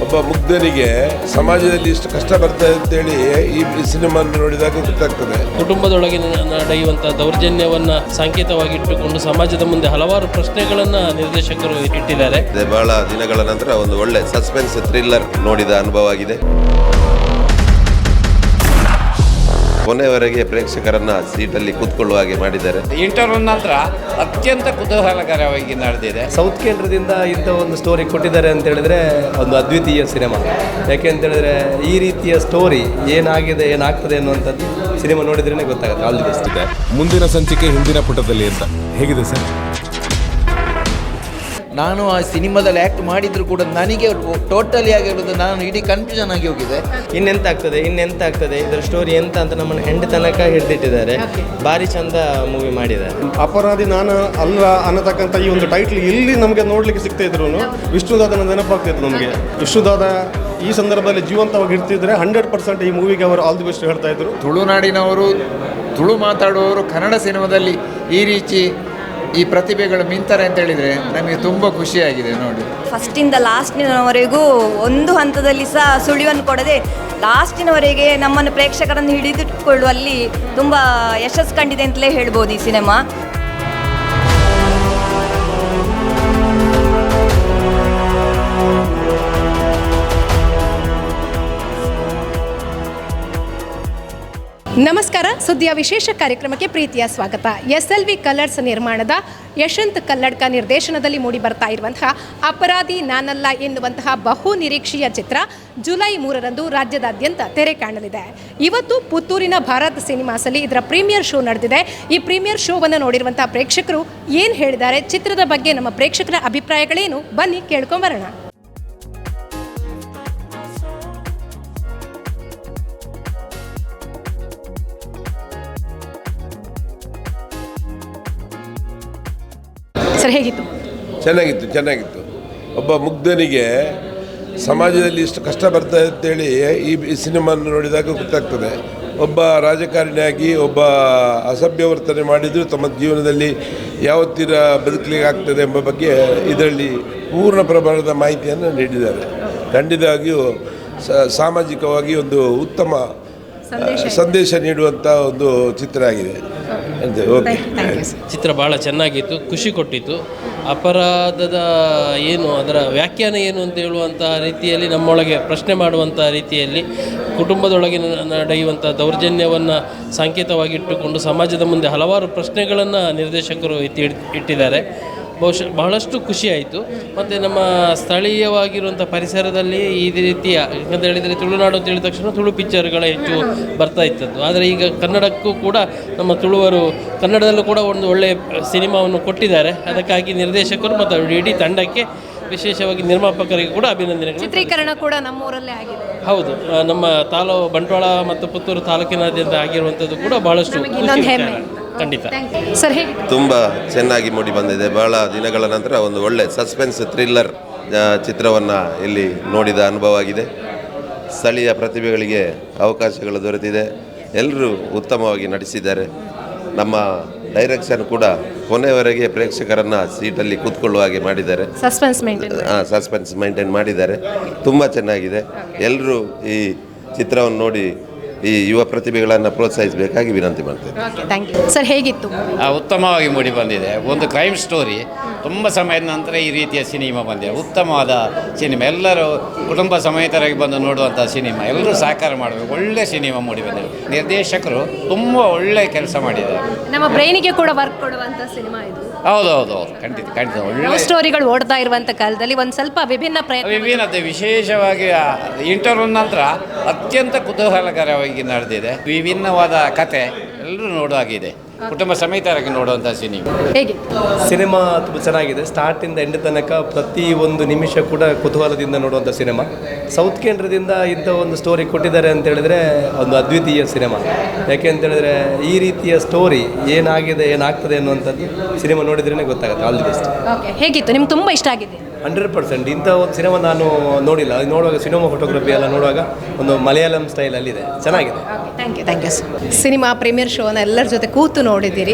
ಒಬ್ಬ ಮುಗ್ಧನಿಗೆ ಸಮಾಜದಲ್ಲಿ ಇಷ್ಟು ಕಷ್ಟ ಬರ್ತಾ ಇದೆ ಅಂತೇಳಿ ಈ ಸಿನಿಮಾ ನೋಡಿದಾಗ ಗೊತ್ತಾಗ್ತದೆ. ಕುಟುಂಬದೊಳಗೆ ನಡೆಯುವಂತಹ ದೌರ್ಜನ್ಯವನ್ನ ಸಂಕೇತವಾಗಿ ಇಟ್ಟುಕೊಂಡು ಸಮಾಜದ ಮುಂದೆ ಹಲವಾರು ಪ್ರಶ್ನೆಗಳನ್ನ ನಿರ್ದೇಶಕರು ಇಟ್ಟಿದ್ದಾರೆ. ಬಹಳ ದಿನಗಳ ನಂತರ ಒಂದು ಒಳ್ಳೆ ಸಸ್ಪೆನ್ಸ್ ಥ್ರಿಲ್ಲರ್ ನೋಡಿದ ಅನುಭವ ಆಗಿದೆ. ಕೊನೆಯವರೆಗೆ ಪ್ರೇಕ್ಷಕರನ್ನ ಸೀಟಲ್ಲಿ ಕೂತ್ಕೊಳ್ಳುವ ಹಾಗೆ ಮಾಡಿದ್ದಾರೆ. ಇಂಟರ್ವ್ಯೂ ನಂತರ ಅತ್ಯಂತ ಕುತೂಹಲಕರವಾಗಿ ನಡೆದಿದೆ. ಸೌತ್ ಕೇಂದ್ರದಿಂದ ಇಂಥ ಒಂದು ಸ್ಟೋರಿ ಕೊಟ್ಟಿದ್ದಾರೆ ಅಂತ ಹೇಳಿದ್ರೆ ಒಂದು ಅದ್ವಿತೀಯ ಸಿನಿಮಾ. ಯಾಕೆ ಅಂತ ಹೇಳಿದ್ರೆ ಈ ರೀತಿಯ ಸ್ಟೋರಿ ಏನಾಗಿದೆ ಏನಾಗ್ತದೆ ಅನ್ನುವಂಥದ್ದು ಸಿನಿಮಾ ನೋಡಿದ್ರೇ ಗೊತ್ತಾಗುತ್ತೆ. All the best. ಮುಂದಿನ ಸಂಚಿಕೆ ಹಿಂದಿನ ಪುಟದಲ್ಲಿ ಅಂತ ಹೇಗಿದೆ ಸರ್? ನಾನು ಆ ಸಿನಿಮಾದಲ್ಲಿ ಆ್ಯಕ್ಟ್ ಮಾಡಿದರೂ ಕೂಡ ನನಗೆ ಟೋಟಲಿ ಆಗಿರೋದು ನಾನು ಇಡೀ ಕನ್ಫ್ಯೂಷನ್ ಆಗಿ ಹೋಗಿದೆ. ಇನ್ನೆಂತ ಆಗ್ತದೆ ಇದರ ಸ್ಟೋರಿ ಎಂತ ಅಂತ ನಮ್ಮನ್ನು ಹೆಂಡ್ ತನಕ ಹಿಡಿದಿಟ್ಟಿದ್ದಾರೆ. ಭಾರಿ ಚಂದ ಮೂವಿ ಮಾಡಿದ್ದಾರೆ. ಅಪರಾಧಿ ನಾನು ಅಲ್ಲ ಅನ್ನತಕ್ಕಂಥ ಈ ಒಂದು ಟೈಟ್ಲ್ ಎಲ್ಲಿ ನಮಗೆ ನೋಡಲಿಕ್ಕೆ ಸಿಗ್ತಾ ಇದ್ರು ವಿಷ್ಣುದಾದನ ನೆನಪಾಗ್ತಿತ್ತು ನಮಗೆ. ವಿಷ್ಣುದಾದ ಈ ಸಂದರ್ಭದಲ್ಲಿ ಜೀವಂತವಾಗಿ ಇರ್ತಿದ್ರೆ 100% ಈ ಮೂವಿಗೆ ಅವರು ಆಲ್ ದಿ ಬೆಸ್ಟ್ ಹೇಳ್ತಾ ಇದ್ರು. ತುಳುನಾಡಿನವರು ತುಳು ಮಾತಾಡುವವರು ಕನ್ನಡ ಸಿನಿಮಾದಲ್ಲಿ ಈ ರೀತಿ ಈ ಪ್ರತಿಭೆಗಳು ಮಿಂತಾರೆ ಅಂತ ಹೇಳಿದರೆ ನಮಗೆ ತುಂಬ ಖುಷಿಯಾಗಿದೆ ನೋಡಿ. ಫಸ್ಟಿಂದ ಲಾಸ್ಟಿನವರೆಗೂ ಒಂದು ಹಂತದಲ್ಲಿ ಸಹ ಸುಳಿವನ್ನು ಕೊಡದೆ ಲಾಸ್ಟಿನವರೆಗೆ ನಮ್ಮನ್ನು ಪ್ರೇಕ್ಷಕರನ್ನು ಹಿಡಿದಿಟ್ಟುಕೊಳ್ಳುವಲ್ಲಿ ತುಂಬ ಯಶಸ್ಸು ಕಂಡಿದೆ ಅಂತಲೇ ಹೇಳ್ಬೋದು ಈ ಸಿನಿಮಾ. ನಮಸ್ಕಾರ. ಸುದ್ದಿಯ ವಿಶೇಷ ಕಾರ್ಯಕ್ರಮಕ್ಕೆ ಪ್ರೀತಿಯ ಸ್ವಾಗತ. SLV ಕಲರ್ಸ್ ನಿರ್ಮಾಣದ ಯಶವಂತ್ ಕಲ್ಲಡ್ಕ ನಿರ್ದೇಶನದಲ್ಲಿ ಮೂಡಿ ಬರ್ತಾ ಇರುವಂತಹ ಅಪರಾಧಿ ನಾನಲ್ಲ ಎನ್ನುವಂತಹ ಬಹು ನಿರೀಕ್ಷೆಯ ಚಿತ್ರ ಜುಲೈ 3ರಂದು ರಾಜ್ಯದಾದ್ಯಂತ ತೆರೆ ಕಾಣಲಿದೆ. ಇವತ್ತು ಪುತ್ತೂರಿನ ಭಾರತ್ ಸಿನಿಮಾಸಲ್ಲಿ ಇದರ ಪ್ರೀಮಿಯರ್ ಶೋ ನಡೆದಿದೆ. ಈ ಪ್ರೀಮಿಯರ್ ಶೋವನ್ನು ನೋಡಿರುವಂತಹ ಪ್ರೇಕ್ಷಕರು ಏನು ಹೇಳಿದ್ದಾರೆ, ಚಿತ್ರದ ಬಗ್ಗೆ ನಮ್ಮ ಪ್ರೇಕ್ಷಕರ ಅಭಿಪ್ರಾಯಗಳೇನು, ಬನ್ನಿ ಕೇಳ್ಕೊಂಬರೋಣ. ಸರ್, ಹೇಗಿತ್ತು? ಚೆನ್ನಾಗಿತ್ತು. ಒಬ್ಬ ಮುಗ್ಧನಿಗೆ ಸಮಾಜದಲ್ಲಿ ಇಷ್ಟು ಕಷ್ಟ ಬರ್ತಾ ಇದೆ ಅಂತೇಳಿ ಈ ಸಿನಿಮಾ ನೋಡಿದಾಗ ಗೊತ್ತಾಗ್ತದೆ. ಒಬ್ಬ ರಾಜಕಾರಣಿಯಾಗಿ ಒಬ್ಬ ಅಸಭ್ಯ ವರ್ತನೆ ಮಾಡಿದರೂ ತಮ್ಮ ಜೀವನದಲ್ಲಿ ಯಾವತ್ತೀರ ಬದುಕಲಿಕ್ಕೆ ಆಗ್ತದೆ ಎಂಬ ಬಗ್ಗೆ ಇದರಲ್ಲಿ ಪೂರ್ಣ ಪ್ರಮಾಣದ ಮಾಹಿತಿಯನ್ನು ನೀಡಿದ್ದಾರೆ. ಖಂಡಿತವಾಗಿಯೂ ಸಾಮಾಜಿಕವಾಗಿ ಒಂದು ಉತ್ತಮ ಸಂದೇಶ ನೀಡುವಂಥ ಒಂದು ಚಿತ್ರ ಆಗಿದೆ. ಚಿತ್ರ ಭಾಳ ಚೆನ್ನಾಗಿತ್ತು, ಖುಷಿ ಕೊಟ್ಟಿತ್ತು. ಅಪರಾಧದ ಏನು, ಅದರ ವ್ಯಾಖ್ಯಾನ ಏನು ಅಂತ ಹೇಳುವಂಥ ರೀತಿಯಲ್ಲಿ ನಮ್ಮೊಳಗೆ ಪ್ರಶ್ನೆ ಮಾಡುವಂಥ ರೀತಿಯಲ್ಲಿ ಕುಟುಂಬದೊಳಗೆ ನಡೆಯುವಂಥ ದೌರ್ಜನ್ಯವನ್ನು ಸಂಕೇತವಾಗಿ ಇಟ್ಟುಕೊಂಡು ಸಮಾಜದ ಮುಂದೆ ಹಲವಾರು ಪ್ರಶ್ನೆಗಳನ್ನು ನಿರ್ದೇಶಕರು ಇಟ್ಟಿದ್ದಾರೆ. ಬಹುಶಃ ಬಹಳಷ್ಟು ಖುಷಿಯಾಯಿತು. ಮತ್ತು ನಮ್ಮ ಸ್ಥಳೀಯವಾಗಿರುವಂಥ ಪರಿಸರದಲ್ಲಿ ಈ ರೀತಿಯ, ಯಾಕಂತ ಹೇಳಿದರೆ ತುಳುನಾಡು ಅಂತ ಹೇಳಿದ ತಕ್ಷಣ ತುಳು ಪಿಕ್ಚರ್ಗಳ ಹೆಚ್ಚು ಬರ್ತಾ ಇತ್ತದ್ದು. ಆದರೆ ಈಗ ಕನ್ನಡಕ್ಕೂ ಕೂಡ ನಮ್ಮ ತುಳುವರು ಕನ್ನಡದಲ್ಲೂ ಕೂಡ ಒಂದು ಒಳ್ಳೆಯ ಸಿನಿಮಾವನ್ನು ಕೊಟ್ಟಿದ್ದಾರೆ. ಅದಕ್ಕಾಗಿ ನಿರ್ದೇಶಕರು ಮತ್ತು ಇಡೀ ತಂಡಕ್ಕೆ, ವಿಶೇಷವಾಗಿ ನಿರ್ಮಾಪಕರಿಗೆ ಕೂಡ ಅಭಿನಂದನೆಗಳು. ಚಿತ್ರೀಕರಣ ಕೂಡ ನಮ್ಮೂರಲ್ಲೇ ಆಗಿದೆ. ಹೌದು, ನಮ್ಮ ಬಂಟ್ವಾಳ ಮತ್ತು ಪುತ್ತೂರು ತಾಲೂಕಿನಾದ್ಯಂತ ಆಗಿರುವಂಥದ್ದು ಕೂಡ ಬಹಳಷ್ಟು ಖಂಡಿತ. ಸರ್, ಹೇಗೆ? ತುಂಬ ಚೆನ್ನಾಗಿ ಮೂಡಿ ಬಂದಿದೆ. ಬಹಳ ದಿನಗಳ ನಂತರ ಒಂದು ಒಳ್ಳೆ ಸಸ್ಪೆನ್ಸ್ ಥ್ರಿಲ್ಲರ್ ಚಿತ್ರವನ್ನು ಇಲ್ಲಿ ನೋಡಿದ ಅನುಭವ ಆಗಿದೆ. ಸ್ಥಳೀಯ ಪ್ರತಿಭೆಗಳಿಗೆ ಅವಕಾಶಗಳು ದೊರೆತಿದೆ. ಎಲ್ಲರೂ ಉತ್ತಮವಾಗಿ ನಟಿಸಿದ್ದಾರೆ. ನಮ್ಮ ಡೈರೆಕ್ಷನ್ ಕೂಡ ಕೊನೆಯವರೆಗೆ ಪ್ರೇಕ್ಷಕರನ್ನು ಸೀಟಲ್ಲಿ ಕೂತ್ಕೊಳ್ಳುವ ಹಾಗೆ ಮಾಡಿದ್ದಾರೆ. ಸಸ್ಪೆನ್ಸ್ ಮೇಂಟೈನ್ ಮಾಡಿದ್ದಾರೆ. ತುಂಬ ಚೆನ್ನಾಗಿದೆ. ಎಲ್ಲರೂ ಈ ಚಿತ್ರವನ್ನು ನೋಡಿ ಈ ಯುವ ಪ್ರತಿಭೆಗಳನ್ನು ಪ್ರೋತ್ಸಾಹಿಸಬೇಕಾಗಿ ವಿನಂತಿ ಮಾಡ್ತೇನೆ. ಸರ್, ಹೇಗಿತ್ತು? ಉತ್ತಮವಾಗಿ ಮೂಡಿ ಬಂದಿದೆ. ಒಂದು ಕ್ರೈಮ್ ಸ್ಟೋರಿ, ತುಂಬ ಸಮಯದ ನಂತರ ಈ ರೀತಿಯ ಸಿನಿಮಾ ಬಂದಿದೆ. ಉತ್ತಮವಾದ ಸಿನಿಮಾ, ಎಲ್ಲರೂ ಕುಟುಂಬ ಸಮೇತರಾಗಿ ಬಂದು ನೋಡುವಂಥ ಸಿನಿಮಾ. ಎಲ್ಲರೂ ಸಹಕಾರ ಮಾಡಬೇಕು. ಒಳ್ಳೆ ಸಿನಿಮಾ ಮೂಡಿ ಬಂದಿದೆ. ನಿರ್ದೇಶಕರು ತುಂಬ ಒಳ್ಳೆ ಕೆಲಸ ಮಾಡಿದ್ದಾರೆ. ನಮ್ಮ ಬ್ರೈನಿಗೆ ಕೂಡ ವರ್ಕ್ ಕೊಡುವಂಥ ಸಿನಿಮಾ ಇದು. ಹೌದು, ಖಂಡಿತ ಒಳ್ಳೆ ಸ್ಟೋರಿಗಳು ಓಡ್ತಾ ಇರುವಂಥ ಕಾಲದಲ್ಲಿ ಒಂದು ಸ್ವಲ್ಪ ವಿಭಿನ್ನತೆ, ವಿಶೇಷವಾಗಿ ಇಂಟರ್ವ್ಯೂ ನಂತರ ಅತ್ಯಂತ ಕುತೂಹಲಕರವಾಗಿ ನಡೆದಿದೆ. ವಿಭಿನ್ನವಾದ ಕತೆ, ಎಲ್ಲರೂ ನೋಡುವಾಗಿದೆ. ಕುಟುಂಬ ಸಮೇತರಾಗಿ ನೋಡುವಂಥ ಸಿನಿಮಾ ತುಂಬ ಚೆನ್ನಾಗಿದೆ. ಸ್ಟಾರ್ಟಿಂದ ಎಂಡ್ ತನಕ ಪ್ರತಿ ಒಂದು ನಿಮಿಷ ಕೂಡ ಕುತೂಹಲದಿಂದ ನೋಡುವಂಥ ಸಿನಿಮಾ. ಸೌತ್ ಕೇಂದ್ರದಿಂದ ಇಂಥ ಒಂದು ಸ್ಟೋರಿ ಕೊಟ್ಟಿದ್ದಾರೆ ಅಂತ ಹೇಳಿದ್ರೆ ಒಂದು ಅದ್ವಿತೀಯ ಸಿನಿಮಾ. ಯಾಕೆ ಅಂತ ಹೇಳಿದ್ರೆ ಈ ರೀತಿಯ ಸ್ಟೋರಿ ಏನಾಗಿದೆ ಏನಾಗ್ತದೆ ಅನ್ನುವಂಥದ್ದು ಸಿನಿಮಾ ನೋಡಿದ್ರೇ ಗೊತ್ತಾಗುತ್ತೆ. All the best. ಹೇಗಿತ್ತು? ನಿಮ್ಗೆ ತುಂಬ ಇಷ್ಟ ಆಗಿದೆ? 100%. ಇಂಥ ಒಂದು ಸಿನಿಮಾ ನಾನು ನೋಡಿಲ್ಲ. ಅದು ನೋಡುವಾಗ ಸಿನಿಮಾ ಫೋಟೋಗ್ರಫಿ ಎಲ್ಲ ನೋಡುವಾಗ ಒಂದು ಮಲಯಾಳಂ ಸ್ಟೈಲಲ್ಲಿದೆ. ಚೆನ್ನಾಗಿದೆ. Thank you. ಸಿನಿಮಾ ಪ್ರೀಮಿಯರ್ ಶೋನ ಎಲ್ಲರ ಜೊತೆ ಕೂತು ನೋಡಿದ್ದೀರಿ,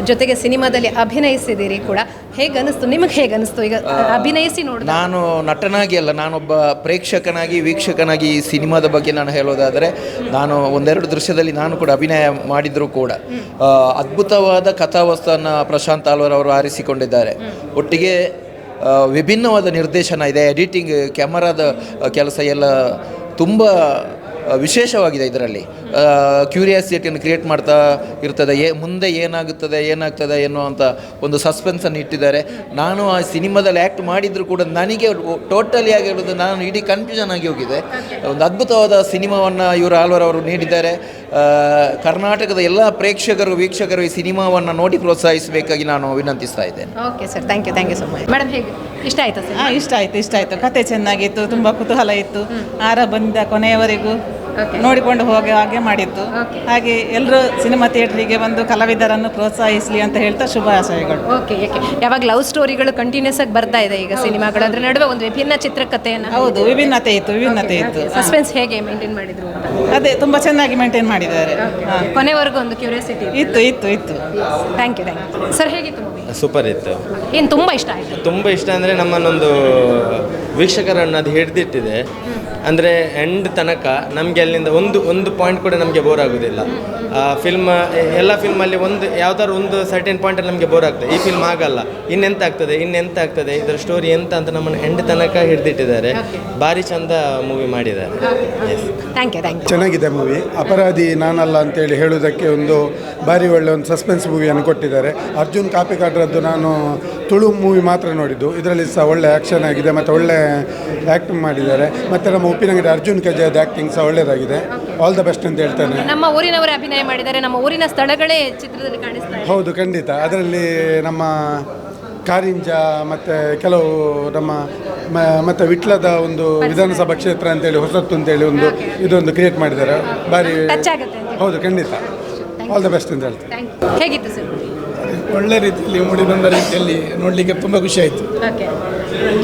ಜೊತೆಗೆ ಸಿನಿಮಾದಲ್ಲಿ ಅಭಿನಯಿಸಿದ್ದೀರಿ ಕೂಡ. ಹೇಗನ್ನಿಸ್ತು ನಿಮಗೆ? ಹೇಗನ್ನಿಸ್ತು ಈಗ ಅಭಿನಯಿಸಿ ನೋಡಿ? ನಾನು ನಟನಾಗಿ ಅಲ್ಲ, ನಾನೊಬ್ಬ ಪ್ರೇಕ್ಷಕನಾಗಿ ವೀಕ್ಷಕನಾಗಿ ಈ ಸಿನಿಮಾದ ಬಗ್ಗೆ ನಾನು ಹೇಳೋದಾದರೆ, ನಾನು ಒಂದೆರಡು ದೃಶ್ಯದಲ್ಲಿ ನಾನು ಕೂಡ ಅಭಿನಯ ಮಾಡಿದರೂ ಕೂಡ ಅದ್ಭುತವಾದ ಕಥಾವಸ್ತುವನ್ನು ಪ್ರಶಾಂತ್ ಆಳ್ವಾರ್ ಅವರು ಆರಿಸಿಕೊಂಡಿದ್ದಾರೆ. ಒಟ್ಟಿಗೆ ವಿಭಿನ್ನವಾದ ನಿರ್ದೇಶನ ಇದೆ, ಎಡಿಟಿಂಗ್, ಕ್ಯಾಮರಾದ ಕೆಲಸ ಎಲ್ಲ ತುಂಬ ವಿಶೇಷವಾಗಿದೆ. ಇದರಲ್ಲಿ ಕ್ಯೂರಿಯಾಸಿಟಿಯನ್ನು ಕ್ರಿಯೇಟ್ ಮಾಡ್ತಾ ಇರ್ತದೆ, ಮುಂದೆ ಏನಾಗ್ತದೆ ಎನ್ನುವಂಥ ಒಂದು ಸಸ್ಪೆನ್ಸನ್ನು ಇಟ್ಟಿದ್ದಾರೆ. ನಾನು ಆ ಸಿನಿಮಾದಲ್ಲಿ ಆ್ಯಕ್ಟ್ ಮಾಡಿದರೂ ಕೂಡ ನನಗೆ ಟೋಟಲಿ ಆಗಿ ಹೇಳೋದು, ನಾನು ಇಡೀ ಕನ್ಫ್ಯೂಷನ್ ಆಗಿ ಹೋಗಿದೆ. ಒಂದು ಅದ್ಭುತವಾದ ಸಿನಿಮಾವನ್ನು ಇವರು ಆಳ್ವಾರ್ ಅವರು ನೀಡಿದ್ದಾರೆ. ಕರ್ನಾಟಕದ ಎಲ್ಲ ಪ್ರೇಕ್ಷಕರು ವೀಕ್ಷಕರು ಈ ಸಿನಿಮಾವನ್ನು ನೋಡಿ ಪ್ರೋತ್ಸಾಹಿಸಬೇಕಾಗಿ ನಾನು ವಿನಂತಿಸ್ತಾ ಇದ್ದೇನೆ. Okay sir, thank you so much. Madam ಹೇಗೆ ಇಷ್ಟ ಆಯ್ತಾ ಸರ್? ಇಷ್ಟ ಆಯಿತು. ಕತೆ ಚೆನ್ನಾಗಿತ್ತು, ತುಂಬ ಕುತೂಹಲ ಇತ್ತು. ಆರಂಭದಿಂದ ಕೊನೆಯವರೆಗೂ ನೋಡಿಕೊಂಡು ಹಾಗೆ ಮಾಡಿದ್ದು. ಹಾಗೆ ಎಲ್ಲರೂ ಸಿನಿಮಾ ಥಿಯೇಟ್ರಿಗೆ ಬಂದು ಕಲಾವಿದರನ್ನು ಪ್ರೋತ್ಸಾಹಿಸಲಿ ಅಂತ ಹೇಳ್ತಾ ಶುಭಾಶಯಗಳು. ಓಕೆ. ಯಾವಾಗ ಲವ್ ಸ್ಟೋರಿಗಳು ಕಂಟಿನ್ಯೂಸ್ ಆಗಿ ಬರ್ತಾ ಇದೆ ಈಗ ಸಿನಿಮಾಗಳು, ಅದರ ನಡುವೆ ಒಂದು ವಿಭಿನ್ನ ಚಿತ್ರಕಥೆಯನ್ನು. ಹೌದು, ವಿಭಿನ್ನತೆ ಇತ್ತು. ಸಸ್ಪೆನ್ಸ್ ಹೇಗೆ ಮೇಂಟೈನ್ ಮಾಡಿದ್ರು ಅಂತ? ಅದೇ ತುಂಬ ಚೆನ್ನಾಗಿ ಮೇಂಟೈನ್ ಮಾಡಿದ್ದಾರೆ. ಕೊನೆವರೆಗೂ ಒಂದು ಕ್ಯೂರಿಯಾಸಿಟಿ ಇತ್ತು. Thank you sir. ಹೇಗಿತ್ತು ಮೂವಿ? ಸೂಪರ್ ಇತ್ತು. ಏನು ತುಂಬ ಇಷ್ಟ ಆಯಿತು? ತುಂಬ ಇಷ್ಟ ಅಂದರೆ ನಮ್ಮನ್ನೊಂದು ವೀಕ್ಷಕರನ್ನು ಅದು ಹಿಡಿದಿಟ್ಟಿದೆ. ಅಂದರೆ ಎಂಡ್ ತನಕ ನಮಗೆ ಅಲ್ಲಿಂದ ಒಂದು ಪಾಯಿಂಟ್ ಕೂಡ ನಮಗೆ ಬೋರ್ ಆಗೋದಿಲ್ಲ. ಎಲ್ಲ ಫಿಲ್ಮಲ್ಲಿ ಯಾವ್ದಾದ್ರು ಒಂದು ಸರ್ಟೆನ್ ಪಾಯಿಂಟಲ್ಲಿ ನಮಗೆ ಬೋರ್ ಆಗ್ತದೆ. ಈ ಫಿಲ್ಮ್ ಆಗಲ್ಲ, ಇನ್ನೆಂತ ಆಗ್ತದೆ, ಇದರ ಸ್ಟೋರಿ ಎಂತ ಅಂತ ನಮ್ಮನ್ನು ಎಂಡ್ ತನಕ ಹಿಡಿದಿಟ್ಟಿದ್ದಾರೆ. ಭಾರಿ ಚಂದ ಮೂವಿ ಮಾಡಿದ್ದಾರೆ. Thank you. ಚೆನ್ನಾಗಿದೆ ಮೂವಿ. ಅಪರಾಧಿ ನಾನಲ್ಲ ಅಂತೇಳಿ ಹೇಳೋದಕ್ಕೆ ಒಂದು ಭಾರಿ ಒಳ್ಳೆ ಒಂದು ಸಸ್ಪೆನ್ಸ್ ಮೂವಿಯನ್ನು ಕೊಟ್ಟಿದ್ದಾರೆ. ಅರ್ಜುನ್ ಕಾಪಿಕಾಡ್ರದ್ದು ನಾನು ತುಳು ಮೂವಿ ಮಾತ್ರ ನೋಡಿದ್ದು. ಇದರಲ್ಲಿ ಸಹ ಒಳ್ಳೆ ಆ್ಯಕ್ಷನ್ ಆಗಿದೆ ಮತ್ತು ಒಳ್ಳೆ ಆ್ಯಕ್ಟಿಂಗ್ ಮಾಡಿದ್ದಾರೆ. ಮತ್ತು ನಮ್ಮ ಉಪ್ಪಿನಂಗಡಿ ಅರ್ಜುನ್ ಕಜಾಯದ ಆ್ಯಕ್ಟಿಂಗ್ ಸಹ ಒಳ್ಳೆಯದಾಗಿದೆ. ಆಲ್ ದ ಬೆಸ್ಟ್ ಅಂತ ಹೇಳ್ತೇನೆ. ನಮ್ಮ ಊರಿನವರೇ ಅಭಿನಯ ಮಾಡಿದ್ದಾರೆ, ನಮ್ಮ ಊರಿನ ಸ್ಥಳಗಳೇ ಚಿತ್ರದಲ್ಲಿ ಕಾಣಿಸ್ತಾರೆ. ಹೌದು, ಖಂಡಿತ. ಅದರಲ್ಲಿ ನಮ್ಮ ಕಾರಿಂಜ ಮತ್ತು ಕೆಲವು ನಮ್ಮ ಮತ್ತು ವಿಟ್ಲದ ಒಂದು ವಿಧಾನಸಭಾ ಕ್ಷೇತ್ರ ಅಂತೇಳಿ ಹೊಸತ್ತು ಅಂತೇಳಿ ಇದೊಂದು ಕ್ರಿಯೇಟ್ ಮಾಡಿದ್ದಾರೆ. ಭಾರಿ ಹೌದು, ಖಂಡಿತ. ಆಲ್ ದ ಬೆಸ್ಟ್ ಅಂತ ಹೇಳ್ತೇನೆ. ಹೇಗಿತ್ತು ಸರ್? ಒಳ್ಳೆ ರೀತಿಯಲ್ಲಿ ಮೂಡಿ ಬಂದ ರೀತಿಯಲ್ಲಿ ನೋಡಲಿಕ್ಕೆ ತುಂಬ ಖುಷಿ ಆಯಿತು.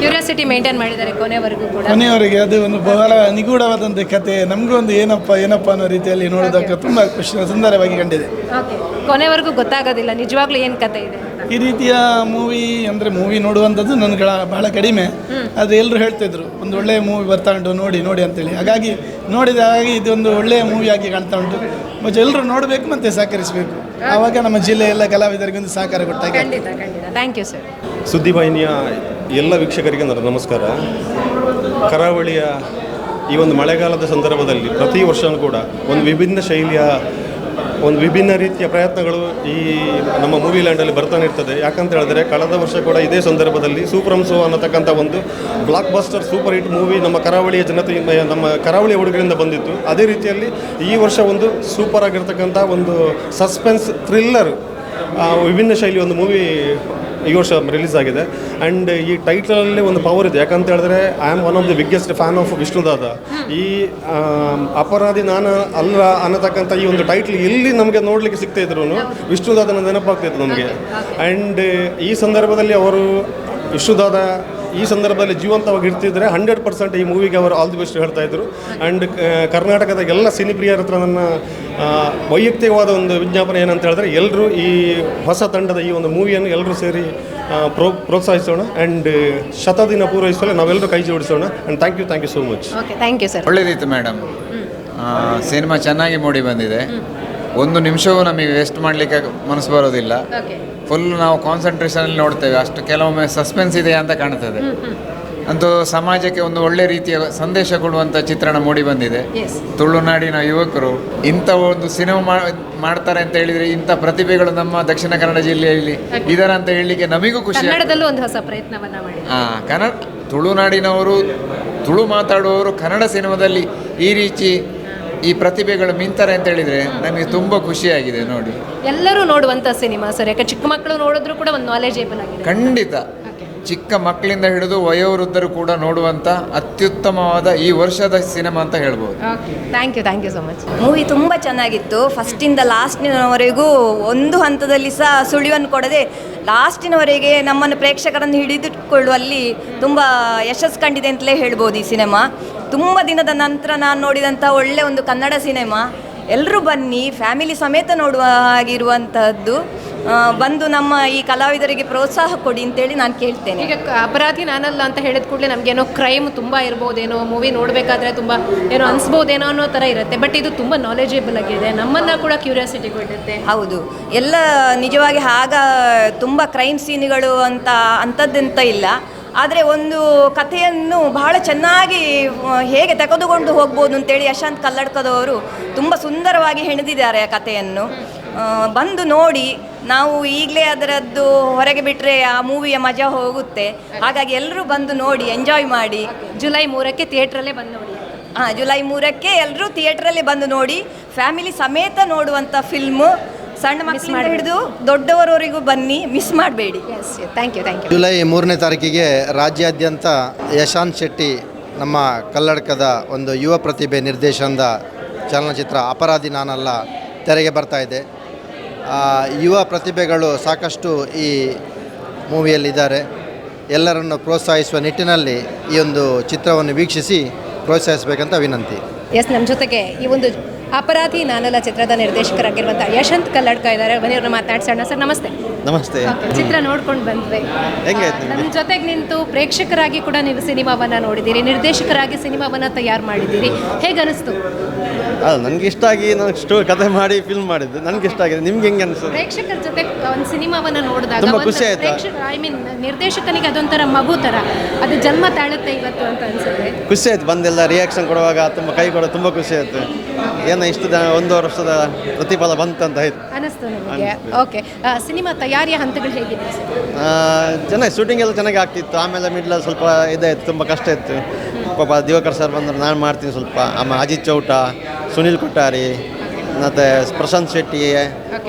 ಕ್ಯೂರಿಯಾಸಿಟಿ ಮೇಂಟೈನ್ ಮಾಡಿದ್ದಾರೆ ಕೊನೆಯವರೆಗೆ. ಅದು ಒಂದು ಬಹಳ ನಿಗೂಢವಾದಂಥ ಕತೆ. ನಮಗೂ ಒಂದು ಏನಪ್ಪ ಅನ್ನೋ ರೀತಿಯಲ್ಲಿ ನೋಡೋದಕ್ಕೆ ತುಂಬ ಸುಂದರವಾಗಿ ಕಂಡಿದೆ. ಕೊನೆವರೆಗೂ ಗೊತ್ತಾಗೋದಿಲ್ಲ ನಿಜವಾಗ್ಲೂ ಏನು ಕತೆ ಇದೆ. ಈ ರೀತಿಯ ಮೂವಿ ನೋಡುವಂಥದ್ದು ನನಗೆ ಬಹಳ ಕಡಿಮೆ. ಆದರೆ ಎಲ್ಲರೂ ಹೇಳ್ತಿದ್ರು ಒಂದು ಒಳ್ಳೆಯ ಮೂವಿ ಬರ್ತಾ ಉಂಟು, ನೋಡಿ ಅಂತೇಳಿ. ಹಾಗಾಗಿ ಇದೊಂದು ಒಳ್ಳೆಯ ಮೂವಿಯಾಗಿ ಕಾಣ್ತಾ ಉಂಟು. ಮತ್ತು ಎಲ್ಲರೂ ನೋಡಬೇಕು ಮತ್ತು ಸಹಕರಿಸಬೇಕು. ಆವಾಗ ನಮ್ಮ ಜಿಲ್ಲೆಯ ಎಲ್ಲ ಕಲಾವಿದರಿಗೆ ಒಂದು ಸಹಕಾರ ಕೊಟ್ಟಾಗ. Thank you sir. ಸುದ್ದಿವಾಹಿನಿಯ ಎಲ್ಲ ವೀಕ್ಷಕರಿಗೆ ನಮಸ್ಕಾರ. ಕರಾವಳಿಯ ಈ ಒಂದು ಮಳೆಗಾಲದ ಸಂದರ್ಭದಲ್ಲಿ ಪ್ರತಿ ವರ್ಷವೂ ಕೂಡ ಒಂದು ವಿಭಿನ್ನ ಶೈಲಿಯ ಒಂದು ವಿಭಿನ್ನ ರೀತಿಯ ಪ್ರಯತ್ನಗಳು ಈ ನಮ್ಮ ಮೂವಿ ಲ್ಯಾಂಡಲ್ಲಿ ಬರ್ತಾನೆ ಇರ್ತದೆ. ಯಾಕಂತ ಹೇಳಿದ್ರೆ ಕಳೆದ ವರ್ಷ ಕೂಡ ಇದೇ ಸಂದರ್ಭದಲ್ಲಿ ಸೂಪರಂಸೋ ಅನ್ನತಕ್ಕಂಥ ಒಂದು blockbuster super hit movie ನಮ್ಮ ಕರಾವಳಿಯ ನಮ್ಮ ಕರಾವಳಿಯ ಹುಡುಗರಿಂದ ಬಂದಿತ್ತು. ಅದೇ ರೀತಿಯಲ್ಲಿ ಈ ವರ್ಷ ಒಂದು ಸೂಪರ್ ಆಗಿರ್ತಕ್ಕಂಥ ಒಂದು ಸಸ್ಪೆನ್ಸ್ ಥ್ರಿಲ್ಲರ್ ವಿಭಿನ್ನ ಶೈಲಿ ಒಂದು ಮೂವಿ ಈ ವರ್ಷ ರಿಲೀಸ್ ಆಗಿದೆ. ಆ್ಯಂಡ್ ಈ ಟೈಟಲಲ್ಲಿ ಒಂದು ಪವರ್ ಇದೆ. ಯಾಕಂತ ಹೇಳಿದ್ರೆ I am one of the biggest fan of Vishnudada. ಈ ಅಪರಾಧಿ ನಾನು ಅಲ್ಲ ಅನ್ನತಕ್ಕಂಥ ಈ ಒಂದು ಟೈಟ್ಲ್ ಎಲ್ಲಿ ನಮಗೆ ನೋಡಲಿಕ್ಕೆ ಸಿಗ್ತಾ ಇದ್ರು ವಿಷ್ಣುದಾದನ ನೆನಪಾಗ್ತಿತ್ತು ನಮಗೆ. ಆ್ಯಂಡ್ ಈ ಸಂದರ್ಭದಲ್ಲಿ ಅವರು ವಿಷ್ಣುದಾದ ಈ ಸಂದರ್ಭದಲ್ಲಿ ಜೀವಂತವಾಗಿ ಇರ್ತಿದ್ರೆ 100% ಈ ಮೂವಿಗೆ ಅವರು ಆಲ್ ದಿ ಬೆಸ್ಟ್ ಹೇಳ್ತಾ ಇದ್ರು. ಆ್ಯಂಡ್ ಕರ್ನಾಟಕದ ಎಲ್ಲ ಸಿನಿಪ್ರಿಯರ ಹತ್ರ ನನ್ನ ವೈಯಕ್ತಿಕವಾದ ಒಂದು ವಿಜ್ಞಾಪನೆ ಏನಂತ ಹೇಳಿದ್ರೆ, ಎಲ್ಲರೂ ಈ ಹೊಸ ತಂಡದ ಈ ಒಂದು ಮೂವಿಯನ್ನು ಎಲ್ಲರೂ ಸೇರಿ ಪ್ರೋತ್ಸಾಹಿಸೋಣ. ಆ್ಯಂಡ್ ಶತದಿನ ಪೂರೈಸಲು ನಾವೆಲ್ಲರೂ ಕೈ ಜೋಡಿಸೋಣ. And thank you so much. Thank you sir. ಒಳ್ಳೆಯದಿತ್ತು ಮೇಡಮ್. ಸಿನಿಮಾ ಚೆನ್ನಾಗಿ ಮೂಡಿ ಬಂದಿದೆ. ಒಂದು ನಿಮಿಷವೂ ನಮಗೆ ವೇಸ್ಟ್ ಮಾಡಲಿಕ್ಕೆ ಮನಸ್ಸು ಬರೋದಿಲ್ಲ. ಫುಲ್ ನಾವು ಕಾನ್ಸಂಟ್ರೇಷನಲ್ಲಿ ನೋಡ್ತೇವೆ. ಅಷ್ಟು ಕೆಲವೊಮ್ಮೆ ಸಸ್ಪೆನ್ಸ್ ಇದೆ ಅಂತ ಕಾಣ್ತದೆ. ಅಂತೂ ಸಮಾಜಕ್ಕೆ ಒಂದು ಒಳ್ಳೆ ರೀತಿಯ ಸಂದೇಶ ಕೊಡುವಂಥ ಚಿತ್ರಣ ಮೂಡಿ ಬಂದಿದೆ. ತುಳುನಾಡಿನ ಯುವಕರು ಇಂಥ ಒಂದು ಸಿನಿಮಾ ಮಾಡ್ತಾರೆ ಅಂತ ಹೇಳಿದರೆ, ಇಂಥ ಪ್ರತಿಭೆಗಳು ನಮ್ಮ ದಕ್ಷಿಣ ಕನ್ನಡ ಜಿಲ್ಲೆಯಲ್ಲಿ ಇದರ ಅಂತ ಹೇಳಲಿಕ್ಕೆ ನಮಗೂ ಖುಷಿ. ಕನ್ನಡದಲ್ಲೂ ಒಂದು ಹೊಸ ಪ್ರಯತ್ನವನ್ನು ಮಾಡಿ ತುಳುನಾಡಿನವರು, ತುಳು ಮಾತಾಡುವವರು ಕನ್ನಡ ಸಿನಿಮಾದಲ್ಲಿ ಈ ಪ್ರತಿಭೆಗಳು ಮಿಂತಾರೆ ಅಂತ ಹೇಳಿದರೆ ನಮಗೆ ತುಂಬ ಖುಷಿಯಾಗಿದೆ. ನೋಡಿ, ಎಲ್ಲರೂ ನೋಡುವಂಥ ಸಿನಿಮಾ ಸರ್. ಯಾಕೆ ಚಿಕ್ಕ ಮಕ್ಕಳು ನೋಡಿದ್ರು ಕೂಡ ಒಂದು ನಾಲೆಜೇಬಲ್ ಆಗಿದೆ. ಖಂಡಿತ ಚಿಕ್ಕ ಮಕ್ಕಳಿಂದ ಹಿಡಿದು ವಯೋವೃದ್ಧರು ಕೂಡ ನೋಡುವಂಥ ಅತ್ಯುತ್ತಮವಾದ ಈ ವರ್ಷದ ಸಿನಿಮಾ ಅಂತ ಹೇಳ್ಬೋದು. Thank you so much. Movie ತುಂಬ ಚೆನ್ನಾಗಿತ್ತು. ಫಸ್ಟಿಂದ ಲಾಸ್ಟಿನವರೆಗೂ ಒಂದು ಹಂತದಲ್ಲಿ ಸಹ ಸುಳಿವನ್ನು ಕೊಡದೆ ಲಾಸ್ಟಿನವರೆಗೆ ನಮ್ಮನ್ನು ಪ್ರೇಕ್ಷಕರನ್ನು ಹಿಡಿದಿಟ್ಟುಕೊಳ್ಳುವಲ್ಲಿ ತುಂಬ ಯಶಸ್ಸು ಕಂಡಿದೆ ಅಂತಲೇ ಹೇಳ್ಬೋದು ಈ ಸಿನಿಮಾ. ತುಂಬ ದಿನದ ನಂತರ ನಾನು ನೋಡಿದಂಥ ಒಳ್ಳೆಯ ಒಂದು ಕನ್ನಡ ಸಿನಿಮಾ. ಎಲ್ಲರೂ ಬನ್ನಿ, ಫ್ಯಾಮಿಲಿ ಸಮೇತ ನೋಡುವ ಹಾಗಿರುವಂತಹದ್ದು. ಬಂದು ನಮ್ಮ ಈ ಕಲಾವಿದರಿಗೆ ಪ್ರೋತ್ಸಾಹ ಕೊಡಿ ಅಂತೇಳಿ ನಾನು ಕೇಳ್ತೇನೆ. ಈಗ ಅಪರಾಧಿ ನಾನಲ್ಲ ಅಂತ ಹೇಳಿದ ಕೂಡಲೇ ನಮಗೇನೋ ಕ್ರೈಮ್ ತುಂಬ ಇರ್ಬೋದೇನೋ, ಮೂವಿ ನೋಡಬೇಕಾದ್ರೆ ತುಂಬ ಏನೋ ಅನಿಸ್ಬೋದೇನೋ ಅನ್ನೋ ಥರ ಇರುತ್ತೆ. ಬಟ್ ಇದು ತುಂಬ ನಾಲೆಜೇಬಲ್ ಆಗಿದೆ, ನಮ್ಮನ್ನು ಕೂಡ ಕ್ಯೂರಿಯಾಸಿಟಿ ಕೊಡುತ್ತೆ. ಹೌದು, ಎಲ್ಲ ನಿಜವಾಗಿ ತುಂಬ ಕ್ರೈಮ್ ಸೀನ್ಗಳು ಅಂಥದ್ದೆಂತ ಇಲ್ಲ. ಆದರೆ ಒಂದು ಕಥೆಯನ್ನು ಬಹಳ ಚೆನ್ನಾಗಿ ಹೇಗೆ ತೆಗೆದುಕೊಂಡು ಹೋಗ್ಬೋದು ಅಂತೇಳಿ ಯಶವಂತ್ ಕಲ್ಲಡ್ಕದವರು ತುಂಬ ಸುಂದರವಾಗಿ ಹೆಣೆದಿದ್ದಾರೆ ಆ ಕಥೆಯನ್ನು. ಬಂದು ನೋಡಿ, ನಾವು ಈಗಲೇ ಅದರದ್ದು ಹೊರಗೆ ಬಿಟ್ಟರೆ ಆ ಮೂವಿಯ ಮಜಾ ಹೋಗುತ್ತೆ. ಹಾಗಾಗಿ ಎಲ್ಲರೂ ಬಂದು ನೋಡಿ, ಎಂಜಾಯ್ ಮಾಡಿ. ಜುಲೈ 3ಕ್ಕೆ ಥಿಯೇಟ್ರಲ್ಲೇ ಬಂದು ನೋಡಿ. ಜುಲೈ 3ಕ್ಕೆ ಎಲ್ಲರೂ ಥಿಯೇಟ್ರಲ್ಲಿ ಬಂದು ನೋಡಿ, ಫ್ಯಾಮಿಲಿ ಸಮೇತ ನೋಡುವಂಥ ಫಿಲ್ಮು. ಸಣ್ಣ ಮಕ್ಕಳಿಂದ ಹಿಡಿದು ದೊಡ್ಡವರವರೆಗೂ ಬನ್ನಿ, ಮಿಸ್ ಮಾಡಬೇಡಿ. Thank you. ಜುಲೈ 3ನೇ ತಾರೀಕಿಗೆ ರಾಜ್ಯಾದ್ಯಂತ ಯಶಾಂತ್ ಶೆಟ್ಟಿ ನಮ್ಮ ಕಲ್ಲಡ್ಕದ ಒಂದು ಯುವ ಪ್ರತಿಭೆ ನಿರ್ದೇಶನದ ಚಲನಚಿತ್ರ ಅಪರಾಧಿ ನಾನಲ್ಲ ತೆರೆಗೆ ಬರ್ತಾ ಇದೆ. ಯುವ ಪ್ರತಿಭೆಗಳು ಸಾಕಷ್ಟು ಈ ಮೂವಿಯಲ್ಲಿದ್ದಾರೆ. ಎಲ್ಲರನ್ನು ಪ್ರೋತ್ಸಾಹಿಸುವ ನಿಟ್ಟಿನಲ್ಲಿ ಈ ಒಂದು ಚಿತ್ರವನ್ನು ವೀಕ್ಷಿಸಿ ಪ್ರೋತ್ಸಾಹಿಸಬೇಕಂತ ವಿನಂತಿ. ನಮ್ಮ ಜೊತೆಗೆ ಈ ಒಂದು ಅಪರಾಧಿ ನಾನಲ್ಲ ಚಿತ್ರದ ನಿರ್ದೇಶಕರಾಗಿರುವಂಥ ಯಶವಂತ್ ಕಲ್ಲಡ್ಕ ಇದ್ದಾರೆ. ಬನ್ನಿವ್ರನ್ನ ಮಾತಾಡ್ಸೋಣ. ಸರ್ ನಮಸ್ತೆ. ನಮಸ್ತೆ. ಚಿತ್ರ ನೋಡ್ಕೊಂಡು ಬಂದ್ವಿ, ಹೆಂಗಾಯ್ತು? ನಮ್ಮ ಜೊತೆಗೆ ನಿಂತು ಪ್ರೇಕ್ಷಕರಾಗಿ ಕೂಡ ನೀವು ಸಿನಿಮಾವನ್ನು ನೋಡಿದ್ದೀರಿ, ನಿರ್ದೇಶಕರಾಗಿ ಸಿನಿಮಾವನ್ನು ತಯಾರು ಮಾಡಿದ್ದೀರಿ. ಹೇಗೆ ಅನಿಸ್ತು? ನನಗೆ ಇಷ್ಟ ಆಗಿ ನಾನು ಕತೆ ಮಾಡಿ ಫಿಲ್ಮ್ ಮಾಡಿದ್ದು, ನನಗೆ ಇಷ್ಟ ಆಗಿದೆ. ನಿಮ್ಗೆ ಹೆಂಗೆ ಅನಿಸ್ತು? ಪ್ರೇಕ್ಷಕರ ಜೊತೆ ಒಂದು ಸಿನಿಮಾವನ್ನು ನೋಡಿದಾಗ ತುಂಬ ಖುಷಿ ಆಯ್ತಾ? ನಿರ್ದೇಶಕನಿಗೆ ಅದೊಂಥರ ಮಗು ಥರ ಅದು ಜನ್ಮ ತಾಳುತ್ತೆ ಇವತ್ತು ಅಂತ ಅನ್ಸುತ್ತೆ. ಖುಷಿ ಆಯ್ತು, ಬಂದೆಲ್ಲ ರಿಯಾಕ್ಷನ್ ಕೊಡುವಾಗ ತುಂಬ ಕೈ ಕೊಡೋದು ತುಂಬ ಖುಷಿ ಆಯಿತು. ಏನೋ ಇಷ್ಟು ದಿನ 1 ವರ್ಷದ ಪ್ರತಿಫಲ ಬಂತಂತ ಆಯಿತು ಅನಿಸ್ತು ನಿಮಗೆ. ಓಕೆ, ಸಿನಿಮಾ ತಯಾರಿಯ ಹಂತಗಳು ಹೇಗಿದೆ? ಚೆನ್ನಾಗಿ ಶೂಟಿಂಗ್ ಎಲ್ಲ ಚೆನ್ನಾಗಿ ಆಗ್ತಿತ್ತು. ಆಮೇಲೆ ಮಿಡ್ಲಲ್ಲಿ ಸ್ವಲ್ಪ ಇದಾಯಿತು, ತುಂಬ ಕಷ್ಟ ಇತ್ತು. ಪಾಪ ದಿವಾಕರ್ ಸರ್ ಬಂದರು, ನಾನು ಮಾಡ್ತೀನಿ ಸ್ವಲ್ಪ. ಆಮೇಲೆ ಅಜಿತ್ ಚೌಟ, ಸುನಿಲ್ ಕೊಟ್ಟಾರಿ, ಮತ್ತು ಪ್ರಶಾಂತ್ ಶೆಟ್ಟಿ,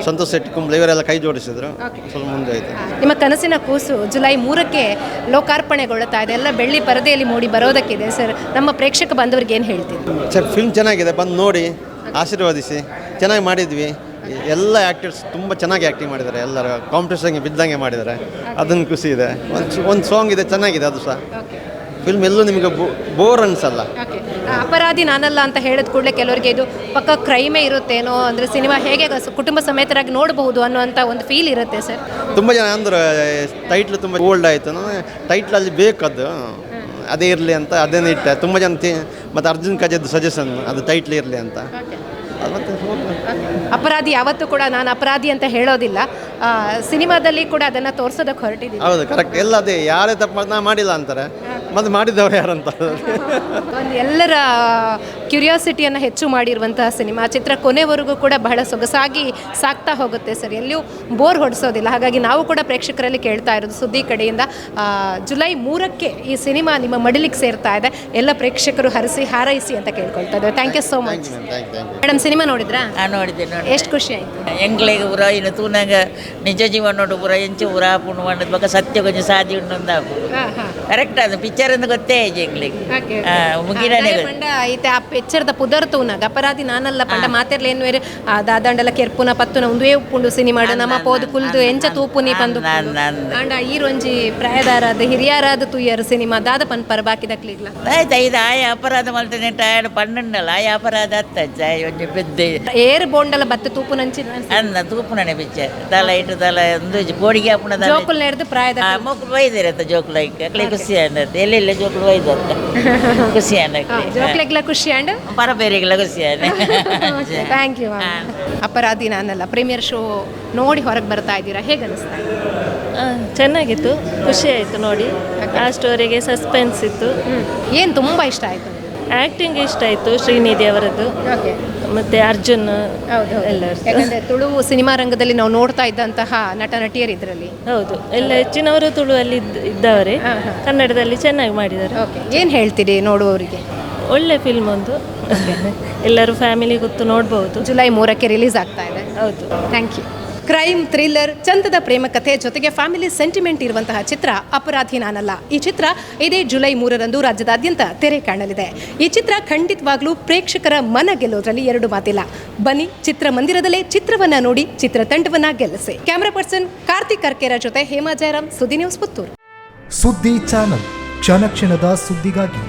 ಸಂತೋಷ್ ಶೆಟ್ಟಿ ಕುಂಬ್ಳೆ ಇವರೆಲ್ಲ ಕೈ ಜೋಡಿಸಿದ್ರು. ಸ್ವಲ್ಪ ಮುಂದೆ ಆಯಿತು. ನಿಮ್ಮ ಕನಸಿನ ಕೂಸು ಜುಲೈ 3ಕ್ಕೆ ಲೋಕಾರ್ಪಣೆಗೊಳ್ಳುತ್ತಾ ಇದೆ, ಎಲ್ಲ ಬೆಳ್ಳಿ ಪರದೆಯಲ್ಲಿ ಮೂಡಿ ಬರೋದಕ್ಕಿದೆ. ಸರ್, ನಮ್ಮ ಪ್ರೇಕ್ಷಕ ಬಂದವ್ರಿಗೆ ಏನು ಹೇಳ್ತೀವಿ? ಸರ್, ಫಿಲ್ಮ್ ಚೆನ್ನಾಗಿದೆ, ಬಂದು ನೋಡಿ ಆಶೀರ್ವಾದಿಸಿ. ಚೆನ್ನಾಗಿ ಮಾಡಿದ್ವಿ. ಎಲ್ಲ ಆ್ಯಕ್ಟರ್ಸ್ ತುಂಬ ಚೆನ್ನಾಗಿ ಆ್ಯಕ್ಟಿಂಗ್ ಮಾಡಿದ್ದಾರೆ. ಎಲ್ಲರೂ ಕಾಂಪಿಟೇಷನ್ಗೆ ಬಿದ್ದಂಗೆ ಮಾಡಿದ್ದಾರೆ, ಅದನ್ನು ಖುಷಿ ಇದೆ. ಒಂದು ಸಾಂಗ್ ಇದೆ, ಚೆನ್ನಾಗಿದೆ ಅದು ಸಹ. ಫಿಲ್ಮ್ ಎಲ್ಲೂ ನಿಮಗೆ ಬೋರ್ ಅನಿಸಲ್ಲ. ಅಪರಾಧಿ ನಾನಲ್ಲ ಅಂತ ಹೇಳಿದ ಕೂಡಲೇ ಕೆಲವರಿಗೆ ಇದು ಪಕ್ಕ ಕ್ರೈಮೇ ಇರುತ್ತೇನೋ, ಅಂದರೆ ಸಿನಿಮಾ ಹೇಗೆ ಕುಟುಂಬ ಸಮೇತರಾಗಿ ನೋಡಬಹುದು ಅನ್ನೋಂಥ ಒಂದು ಫೀಲ್ ಇರುತ್ತೆ. ಸರ್, ತುಂಬ ಜನ ಅಂದ್ರೆ ಟೈಟ್ಲ್ ತುಂಬ ಓಲ್ಡ್ ಆಯಿತು, ಟೈಟ್ಲಲ್ಲಿ ಬೇಕದು ಅದೇ ಇರಲಿ ಅಂತ ಅದೇನೇ ಇಟ್ಟೆ. ತುಂಬ ಜನ ಮತ್ತು ಅರ್ಜುನ್ ಕಜದ್ದು ಸಜೆಷನ್ ಅದು ಟೈಟ್ಲ್ ಇರಲಿ ಅಂತ. ಅಪರಾಧಿ ಯಾವತ್ತೂ ಕೂಡ ನಾನು ಅಪರಾಧಿ ಅಂತ ಹೇಳೋದಿಲ್ಲ, ಸಿನಿಮಾದಲ್ಲಿ ಕೂಡ ಅದನ್ನು ತೋರಿಸೋದಕ್ಕೆ ಹೊರಟಿದ್ದೀನಿ. ಹೌದು, ಕರೆಕ್ಟ್. ಎಲ್ಲ ಅದೇ, ಯಾರೇ ತಪ್ಪು ನಾ ಮಾಡಿಲ್ಲ ಅಂತಾರೆ, ಮತ್ತು ಮಾಡಿದವರು ಯಾರಂತ. ಎಲ್ಲರ ಕ್ಯೂರಿಯಾಸಿಟಿಯನ್ನು ಹೆಚ್ಚು ಮಾಡಿರುವಂತಹ ಸಿನಿಮಾ. ಚಿತ್ರ ಕೊನೆವರೆಗೂ ಕೂಡ ಬಹಳ ಸೊಗಸಾಗಿ ಸಾಕ್ತಾ ಹೋಗುತ್ತೆ ಸರ್, ಎಲ್ಲಿಯೂ ಬೋರ್ ಹೊಡಿಸೋದಿಲ್ಲ. ಹಾಗಾಗಿ ನಾವು ಕೂಡ ಪ್ರೇಕ್ಷಕರಲ್ಲಿ ಕೇಳ್ತಾ ಇರೋದು ಸುದ್ದಿ ಕಡೆಯಿಂದ ಜುಲೈ 3ಕ್ಕೆ ಈ ಸಿನಿಮಾ ನಿಮ್ಮ ಮಡಿಲಿಗೆ ಸೇರ್ತಾ ಇದೆ. ಎಲ್ಲ ಪ್ರೇಕ್ಷಕರು ಹಾರೈಸಿ ಅಂತ ಕೇಳ್ಕೊಳ್ತಾ ಇದ್ದಾರೆ. Thank you so much. Madam, cinema ನೋಡಿದ್ರಾ? ನೋಡಿದೆ. ಎಷ್ಟು ಖುಷಿ ಆಯಿತು? ಎಂಗ್ಲೆಗೆ ಪೂರ ಇನ್ನು ತೂನಾಗ ನಿಜ ಜೀವನೋಡು ಪೂರ ಎಂಚು ಪೂರ ಪುಣ್ಣ ಮಾಡದ ಬಗ್ಗೆ ಸತ್ಯ ಕೊಂಚ ಸಾಧಿ ಉಂಡೊಂದಾಪು ಕರೆಕ್ಟ್. ಅದು ಪಿಕ್ಚರ್ ಅಂತ ಗೊತ್ತೇ ಐತೆ ಎಂಗ್ಲಿಗೆ ಮುಗಿಡನೆ ಐತೆ. ಆ ಪಿಕ್ಚರ್ದ ಪುದರ್ ತೂನಾಗ ಅಪರಾಧಿ ನಾನಲ್ಲ ಪಂಡ ಮಾತೆರ್ಲೇನು ಬೇರೆ ದಾದಂಡಲ ಕೆರ್ಪುನ ಪತ್ತುನ ಒಂದೇ ಉಪ್ಪುಂಡು ಸಿನಿಮಾಡು ನಮ್ಮ ಪೋದು ಕುಲ್ದು ಎಂಚ ತೂಪುನಿ ಪಂದು ಅಂಡ ಈರೊಂಜಿ ಪ್ರಾಯದಾರಾದ ಹಿರಿಯರಾದ ತೂಯರು ಸಿನಿಮಾ ದಾದ ಪನ್ ಪರ ಬಾಕಿ ದಕ್ಲಿಗ್ಲ ಆಯ್ತು. ಐದು ಆಯ ಅಪರಾಧ ಮಾಡ್ತೇನೆ ಟಯರ್ಡ್ ಪಣ್ಣುಂಡಲ್ಲ ಆಯ ಅಪರಾಧ ಹತ್ತ ಒಂಜಿ ಪೆದ್ದ ಏರ್ ಬೋಂಡಲ ಬತ್ತ ತೂಪು ನಂಚಿ ಅನ್ನ ತೂಪುನನೆ ಪಿಕ್ಚರ್ ತಲ ಇಟ್ಟು ತಲ ಒಂದು ಗೋಡಿಗೆ ಅಪ್ಪುನ ಜೋಕುಲ್ ನೆಡ್ದು ಪ್ರಾಯದ ಮಕ್ಕಳು ಒಯ್ದಿರತ್ತ ಜೋಕುಲ ಅಕ್ಲಿ ಖುಷಿ ಅನ್ನತ್ತೆ ಎಲ್ಲೆಲ್ಲ ಜೋಕುಲು ಒಯ್ದತ್ತ ಖುಷಿ ಅನ್ನಕ್ಕೆ ಜೋಕ್ಲೆಗ್ಲ ಖುಷಿ ಅಂಡ್ ಪರಬೇರಿಗೆಲ್ಲ ಖುಷಿ ಅನ್ನ. Thank you. Aparadhi Nanalla premiere show ನೋಡಿ ಹೊರಗೆ ಬರ್ತಾ ಇದ್ದೀರಾ, ಹೇಗೆ ಅನಿಸ್ತಾ ಇದೆ? ಚೆನ್ನಾಗಿತ್ತು, ಖುಷಿ ಆಯಿತು ನೋಡಿ. ಆ ಸ್ಟೋರಿಗೆ ಸಸ್ಪೆನ್ಸ್ ಇತ್ತು. ಏನು ತುಂಬ ಇಷ್ಟ ಆಯಿತು? ಆ್ಯಕ್ಟಿಂಗ್ ಇಷ್ಟ ಆಯಿತು, ಶ್ರೀನಿಧಿ ಅವರದ್ದು ಮತ್ತು ಅರ್ಜುನ್ ಎಲ್ಲರೂ. ಯಾಕಂದರೆ ತುಳು ಸಿನಿಮಾ ರಂಗದಲ್ಲಿ ನಾವು ನೋಡ್ತಾ ಇದ್ದಂತಹ ನಟ ನಟಿಯರು ಇದರಲ್ಲಿ. ಹೌದು, ಎಲ್ಲ ಹೆಚ್ಚಿನವರು ತುಳುವಲ್ಲಿ ಇದ್ದವರೇ. ಕನ್ನಡದಲ್ಲಿ ಚೆನ್ನಾಗಿ ಮಾಡಿದ್ದಾರೆ. ಏನು ಹೇಳ್ತೀರಿ ನೋಡುವವರಿಗೆ? ಒಳ್ಳೆ ಫಿಲ್ಮ್ ಒಂದು, ಎಲ್ಲರೂ ಫ್ಯಾಮಿಲಿ ಗೊತ್ತು ನೋಡ್ಬೋದು. ಜುಲೈ 3ಕ್ಕೆ ರಿಲೀಸ್ ಆಗ್ತಾ ಇದೆ. ಹೌದು. Thank you. ಕ್ರೈಮ್ ಥ್ರಿಲ್ಲರ್, ಚಂದದ ಪ್ರೇಮ ಕಥೆ ಜೊತೆಗೆ ಫ್ಯಾಮಿಲಿ ಸೆಂಟಿಮೆಂಟ್ ಇರುವಂತಹ ಚಿತ್ರ ಅಪರಾಧಿ ನಾನಲ್ಲ. ಈ ಚಿತ್ರ ಇದೇ ಜುಲೈ 3ರಂದು ರಾಜ್ಯದಾದ್ಯಂತ ತೆರೆ ಕಾಣಲಿದೆ. ಈ ಚಿತ್ರ ಖಂಡಿತವಾಗ್ಲೂ ಪ್ರೇಕ್ಷಕರ ಮನ ಗೆಲ್ಲೋದ್ರಲ್ಲಿ ಎರಡು ಮಾತಿಲ್ಲ. ಬನ್ನಿ, ಚಿತ್ರಮಂದಿರದಲ್ಲೇ ಚಿತ್ರವನ್ನ ನೋಡಿ ಚಿತ್ರತಂಡವನ್ನ ಗೆಲ್ಲಿಸಿ. ಕ್ಯಾಮರಾ ಪರ್ಸನ್ ಕಾರ್ತಿಕ್ ಕರ್ಕೇರ ಜೊತೆ ಹೇಮಾ ಜಯರಾಮ್, ಸುದ್ದಿ ನ್ಯೂಸ್ ಪುತ್ತೂರು. ಸುದ್ದಿ ಚಾನಲ್, ಕ್ಷಣ ಕ್ಷಣದ ಸುದ್ದಿಗಾಗಿ.